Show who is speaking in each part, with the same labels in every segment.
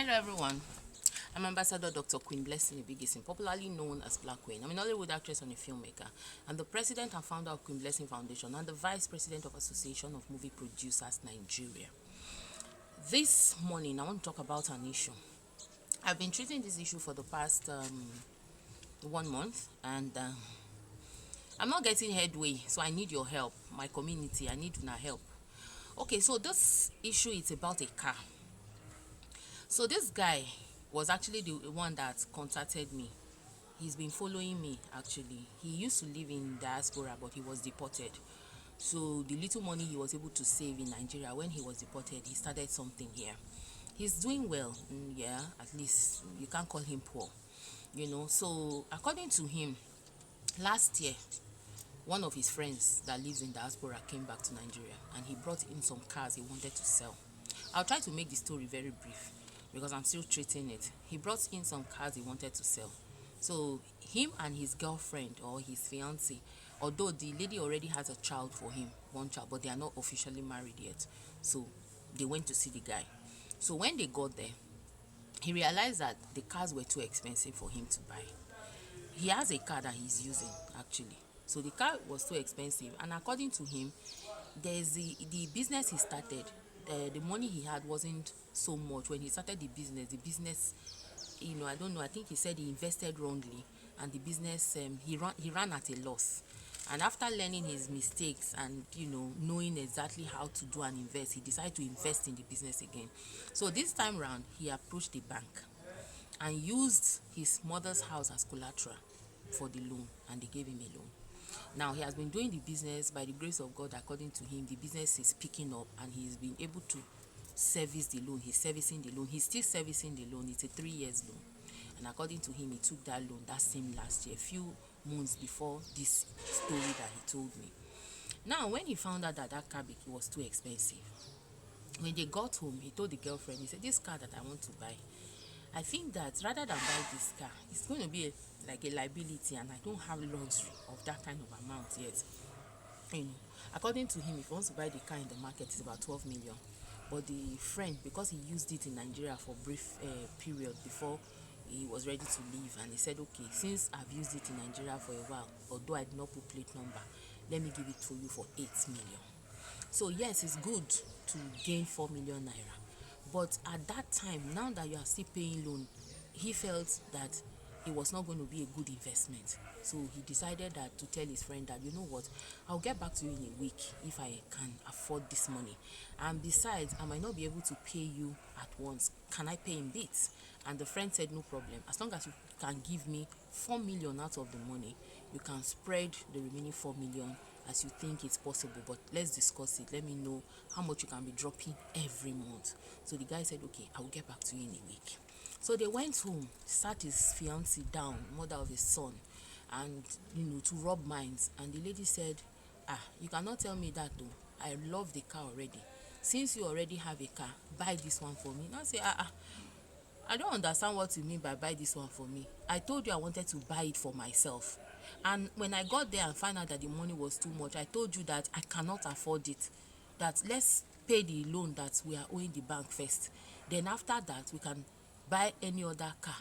Speaker 1: Hello everyone, I'm Ambassador Dr. Queen Blessing Ibigisin, popularly known as Black Queen. I'm an Hollywood actress and a filmmaker. I'm the president and founder of Queen Blessing Foundation and the vice president of Association of Movie Producers Nigeria. This morning, I want to talk about an issue. I've been treating this issue for the past 1 month, and I'm not getting headway, so I need your help. My community, I need your help. Okay, so this issue is about a car. So this guy was actually the one that contacted me. He's been following me actually. He used to live in diaspora, but he was deported. So the little money he was able to save in Nigeria when he was deported, he started something here. He's doing well, yeah, at least you can't call him poor, So according to him, last year, one of his friends that lives in diaspora came back to Nigeria and he brought in some cars he wanted to sell. I'll try to make the story very brief because I'm still treating it. He brought in some cars he wanted to sell. So him and his girlfriend or his fiance, although the lady already has a child for him, one child, but they are not officially married yet. So they went to see the guy. So when they got there, he realized that the cars were too expensive for him to buy. He has a car that he's using actually. So the car was too expensive, and according to him, there's the business he started. The money he had wasn't so much when he started the business. I don't know. I think he said he invested wrongly, and the business he ran at a loss. And after learning his mistakes and knowing exactly how to do and invest, he decided to invest in the business again. So this time round, he approached the bank and used his mother's house as collateral for the loan, and they gave him a loan. Now he has been doing the business. By the grace of God, according to him, the business is picking up and he's been able to service the loan. He's servicing the loan. He's still servicing the loan. It's a 3 years loan. And according to him, he took that loan that same last year, a few months before this story that he told me. Now, when he found out that car was too expensive, when they got home, he told the girlfriend, he said, this car that I want to buy, I think that rather than buy this car, it's going to be like a liability, and I don't have luxury of that kind of amount yet. According to him, if he wants to buy the car in the market, it's about 12 million. But the friend, because he used it in Nigeria for a brief period before he was ready to leave, and he said, okay, since I've used it in Nigeria for a while, although I did not put plate number, let me give it to you for 8 million. So yes, it's good to gain 4 million naira. But at that time, now that you are still paying loan, he felt that it was not going to be a good investment. So he decided that to tell his friend that, you know what, I'll get back to you in a week if I can afford this money. And besides, I might not be able to pay you at once. Can I pay in bits? And the friend said, no problem. As long as you can give me 4 million out of the money, you can spread the remaining 4 million as you think it's possible, but let's discuss it. Let me know how much you can be dropping every month. So the guy said, okay, I will get back to you in a week. So they went home, sat his fiancée down, mother of his son, and to rub minds. And the lady said, you cannot tell me that though. I love the car already. Since you already have a car, buy this one for me. Now I say, I don't understand what you mean by buy this one for me. I told you I wanted to buy it for myself. And when I got there and found out that the money was too much, I told you that I cannot afford it. That let's pay the loan that we are owing the bank first. Then after that, we can buy any other car.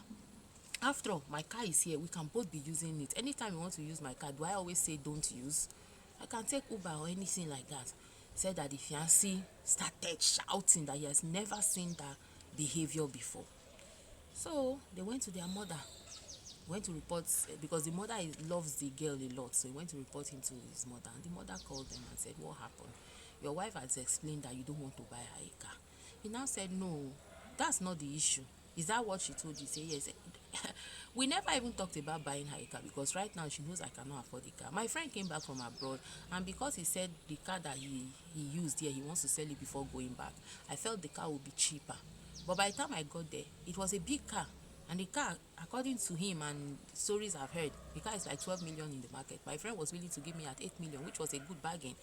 Speaker 1: After all, my car is here. We can both be using it. Anytime you want to use my car, do I always say don't use? I can take Uber or anything like that. Said that the fiancé started shouting that he has never seen that behavior before. So they went to their mother, went to report, because the mother loves the girl a lot. So he went to report him to his mother, and the mother called them and said, what happened? Your wife has explained that you don't want to buy her a car. He now said, no, that's not the issue. Is that what she told you? Say yes. We never even talked about buying her a car, because right now she knows I cannot afford the car. My friend came back from abroad, and because he said the car that he used here, he wants to sell it before going back, I felt the car would be cheaper. But by the time I got there, it was a big car. And the car, according to him and stories I've heard, the car is like 12 million in the market. My friend was willing to give me at 8 million, which was a good bargain.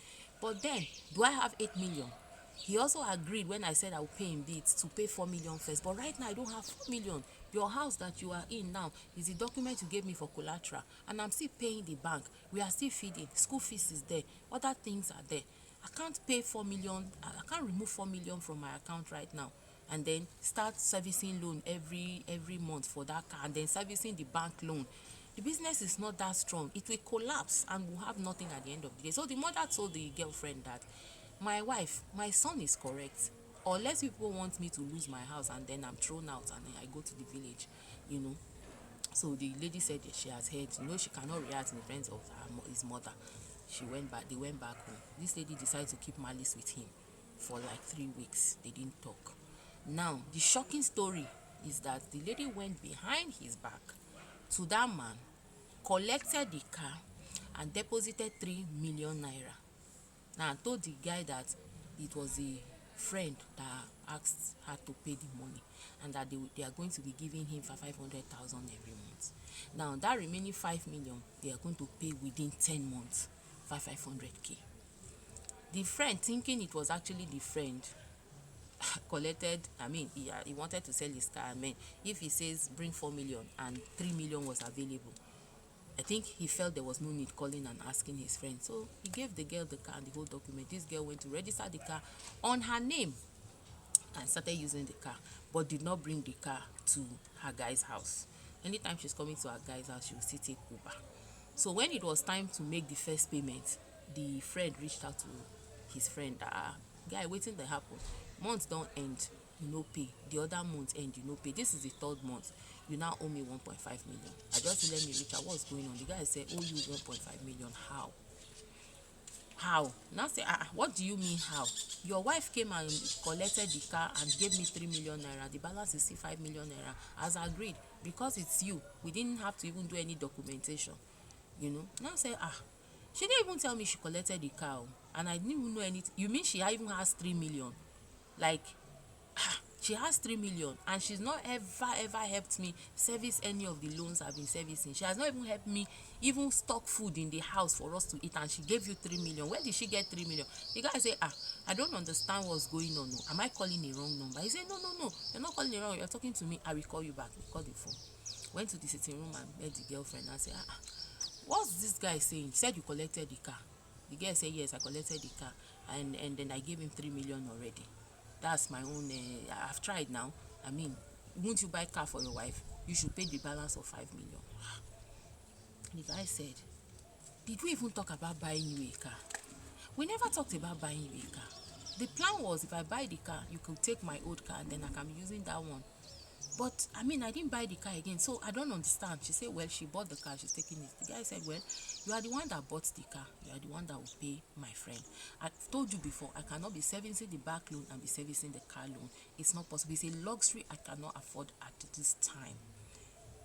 Speaker 1: But then, do I have 8 million? He also agreed when I said I would pay in bits to pay 4 million first. But right now, I don't have 4 million. Your house that you are in now is the document you gave me for collateral. And I'm still paying the bank. We are still feeding. School fees is there. Other things are there. I can't pay 4 million. I can't remove 4 million from my account right now. and then start servicing loan every month for that car, and then servicing the bank loan, the business is not that strong. It will collapse and we'll have nothing at the end of the day. So the mother told the girlfriend that, my wife, my son is correct, unless people want me to lose my house and then I'm thrown out and then I go to the village, you know. So the lady said that she has heard, she cannot react in the presence of his mother. She went back, they went back home. This lady decided to keep malice with him for like 3 weeks. They didn't talk. Now the shocking story is that the lady went behind his back to that man, collected the car, and deposited 3 million naira. Now I told the guy that it was a friend that asked her to pay the money, and that they are going to be giving him 500,000 every month. Now that remaining 5 million they are going to pay within 10 months, 500k. The friend, thinking it was actually the friend, collected, he wanted to sell his car. If he says bring 4 million and 3 million was available, I think he felt there was no need calling and asking his friend. So he gave the girl the car and the whole document. This girl went to register the car on her name and started using the car, but did not bring the car to her guy's house. Anytime she's coming to her guy's house, she will still take Uber. So when it was time to make the first payment, the friend reached out to his friend that, guy, wetin dey happen, month don end, you no pay, the other month end, you no pay, this is the third month, you now owe me 1.5 million. I just let me reach out, what's going on? The guy said, owe you 1.5 million. How? Now say, what do you mean how? Your wife came and collected the car and gave me 3 million naira. The balance is still 5 million naira as agreed, because it's you. We didn't have to even do any documentation. Now say, she didn't even tell me she collected the car, and I didn't even know anything. You mean she even has 3 million? Like, she has 3 million and she's not ever helped me service any of the loans I've been servicing. She has not even helped me even stock food in the house for us to eat, and she gave you 3 million. Where did she get 3 million? The guy say, I don't understand what's going on. Am I calling the wrong number? He said, no, you're not calling the wrong, you're talking to me. I will call you back. He called the phone, went to the sitting room and met the girlfriend and said, what's this guy saying? He said you collected the car. The girl said, yes, I collected the car, and then I gave him 3 million already. That's my own. I've tried now. Won't you buy car for your wife? You should pay the balance of 5 million. The guy said, did we even talk about buying you a car? We never talked about buying you a car. The plan was, if I buy the car, you could take my old car and then I can be using that one. But I didn't buy the car again, so I don't understand. She said, well, she bought the car, she's taking it. The guy said, well, you are the one that bought the car, you are the one that will pay my friend. I've told you before, I cannot be servicing the back loan and be servicing the car loan. It's not possible. It's a luxury I cannot afford at this time.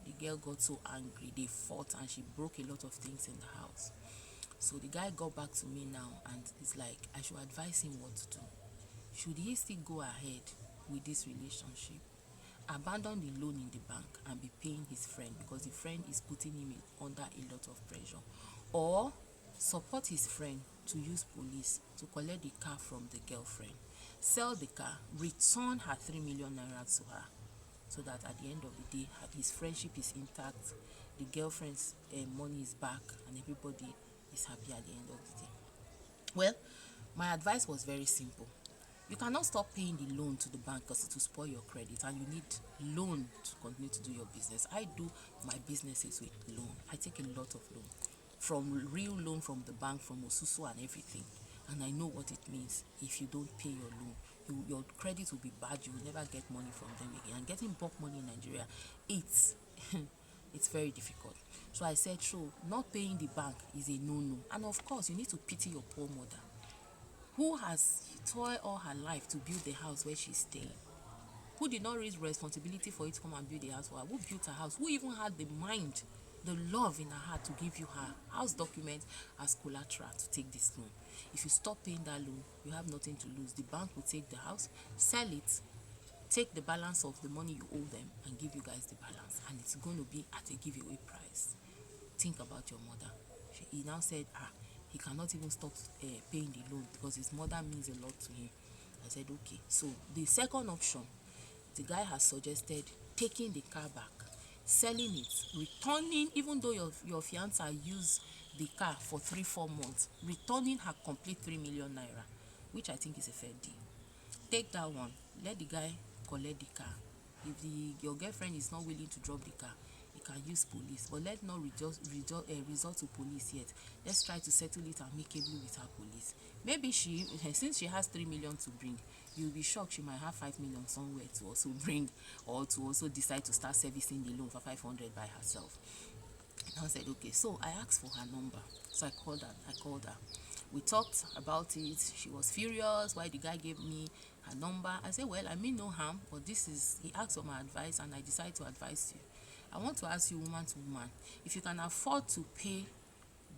Speaker 1: The girl got so angry, they fought, and she broke a lot of things in the house. So the guy got back to me now and it's like, I should advise him what to do. Should he still go ahead with this relationship, abandon the loan in the bank and be paying his friend, because the friend is putting him under a lot of pressure, or support his friend to use police to collect the car from the girlfriend, sell the car, return her 3 million naira to her, so that at the end of the day his friendship is intact, the girlfriend's money is back, and everybody is happy at the end of the day. Well, my advice was very simple. You cannot stop paying the loan to the bank because it will spoil your credit, and you need loan to continue to do your business. I do my businesses with loan. I take a lot of loan, from real loan from the bank, from Osusu and everything. And I know what it means. If you don't pay your loan, your credit will be bad. You will never get money from them again. And getting bulk money in Nigeria, it's it's very difficult. So I said, true, not paying the bank is a no-no. And of course, you need to pity your poor mother, who has toiled all her life to build the house where she's staying, who did not raise responsibility for it to come and build the house for her, who built her house, who even had the mind, the love in her heart to give you her house document as collateral to take this loan. If you stop paying that loan, you have nothing to lose. The bank will take the house, sell it, take the balance of the money you owe them, and give you guys the balance, and it's going to be at a giveaway price. Think about your mother. He now said, he cannot even stop paying the loan because his mother means a lot to him. I said, okay. So the second option, the guy has suggested taking the car back, selling it, returning, even though your fiance used the car for 3-4 months, returning her complete 3 million naira, which I think is a fair deal. Take that one, let the guy collect the car. If your girlfriend is not willing to drop the car, you can use police, but let not resort to police yet. Let's try to settle it amicably with her police. Maybe since she has 3 million to bring, you'll be shocked she might have 5 million somewhere to also bring, or to also decide to start servicing the loan for 500 by herself. And I said, okay. So I asked for her number. So I called her. We talked about it. She was furious why the guy gave me her number. I said, well, I mean no harm, but he asked for my advice and I decided to advise you. I want to ask you, woman to woman, if you can afford to pay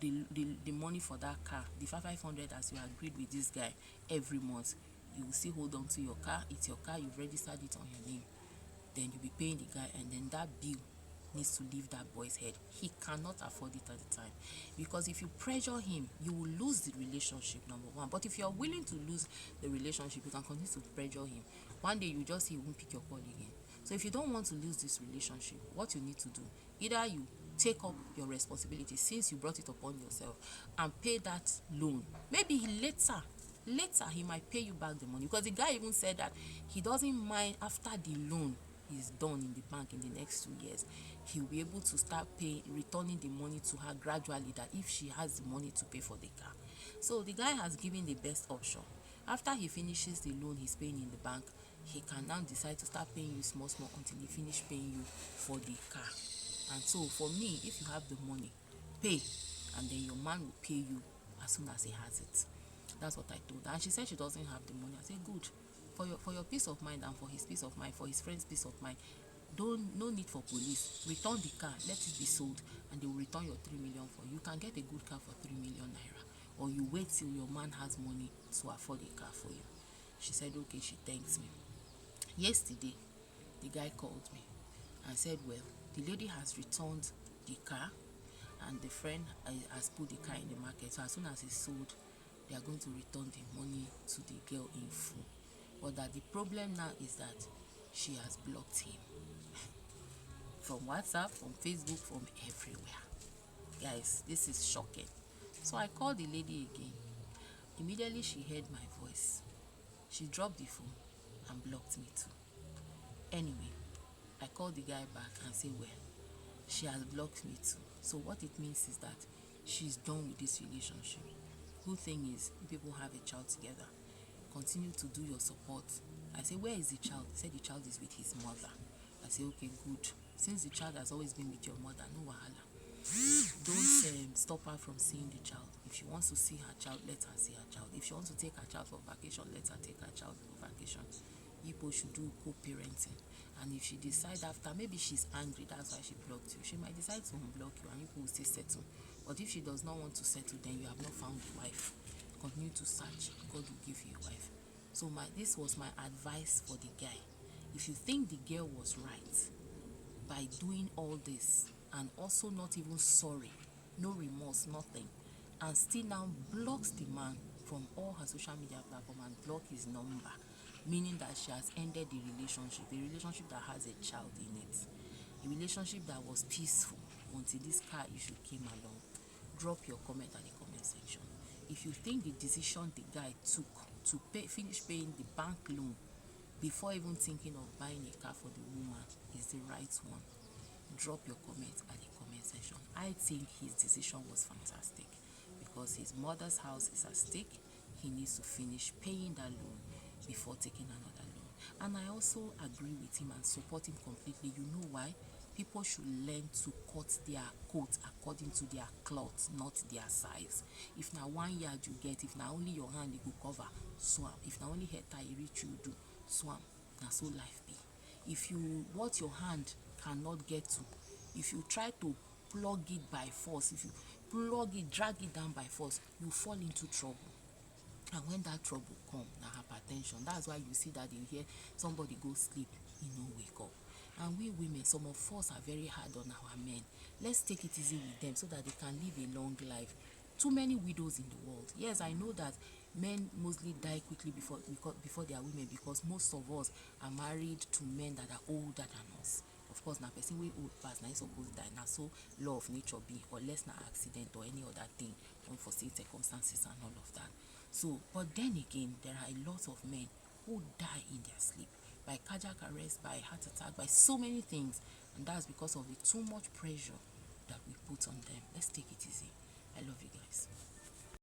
Speaker 1: the money for that car, the 500 as you agreed with this guy every month, you will still hold on to your car. It's your car, you've registered it on your name. Then you'll be paying the guy, and then that bill needs to leave that boy's head. He cannot afford it at the time, because if you pressure him, you will lose the relationship, number one. But if you're willing to lose the relationship, you can continue to pressure him. One day you just see he won't pick your call again. So if you don't want to lose this relationship, what you need to do, either you take up your responsibility since you brought it upon yourself and pay that loan. Maybe later he might pay you back the money, because the guy even said that he doesn't mind after the loan is done in the bank in the next 2 years, he'll be able to start returning the money to her gradually, that if she has the money to pay for the car. So the guy has given the best option. After he finishes the loan he's paying in the bank, he can now decide to start paying you small until he finish paying you for the car. And so for me, if you have the money, pay, and then your man will pay you as soon as he has it. That's what I told her. And she said she doesn't have the money. I said, good. For your peace of mind and for his peace of mind, for his friend's peace of mind, no need for police. Return the car, let it be sold, and they will return your 3 million for you. You can get a good car for 3 million naira, or you wait till your man has money to afford a car for you. She said, okay. She thanks me. Yesterday, the guy called me and said, well, the lady has returned the car and the friend has put the car in the market. So as soon as it's sold, they are going to return the money to the girl in full. But that the problem now is that she has blocked him from WhatsApp, from Facebook, from everywhere. Guys, this is shocking. So I called the lady again. Immediately she heard my voice, she dropped the phone and blocked me too. Anyway, I called the guy back and said, well, she has blocked me too. So what it means is that she's done with this relationship. Good thing is, people have a child together. Continue to do your support. I say, where is the child? He said the child is with his mother. I say, okay, good. Since the child has always been with your mother, no wahala. Don't stop her from seeing the child. If she wants to see her child, let her see her child. If she wants to take her child for vacation, let her take her child for vacation. People should do co-parenting. And if she decides after, maybe she's angry, that's why she blocked you, she might decide to unblock you and you will still settle. But if she does not want to settle, then you have not found a wife. Continue to search. God will give you a wife. So this was my advice for the guy. If you think the girl was right by doing all this and also not even sorry, no remorse, nothing, and still now blocks the man from all her social media platform and block his number, meaning that she has ended the relationship, a relationship that has a child in it, a relationship that was peaceful until this car issue came along. Drop your comment at the comment section. If you think the decision the guy took to finish paying the bank loan before even thinking of buying a car for the woman is the right one, drop your comment at the comment section. I think his decision was fantastic, because his mother's house is at stake. He needs to finish paying that loan before taking another loan. And I also agree with him and support him completely. You know why? People should learn to cut their coat according to their cloth, not their size. If now 1 yard you get, if now only your hand you go cover, swam. If now only head tie you reach you do, swam. Now so life be. If you what your hand cannot get to, if you try to plug it by force, if you drag it down by force, you fall into trouble. And when that trouble come, na hypertension. That's why you see that you hear somebody go sleep, he no wake up. And we women, some of us are very hard on our men. Let's take it easy with them so that they can live a long life. Too many widows in the world. Yes, I know that men mostly die quickly before they are women, because most of us are married to men that are older than us. Of course, na person wey old pass na suppose die. Na so law of nature be, unless na accident or any other thing, unforeseen circumstances and all of that. So, but then again, there are a lot of men who die in their sleep. by cardiac arrest, by heart attack, by so many things. And that's because of the too much pressure that we put on them. Let's take it easy. I love you guys.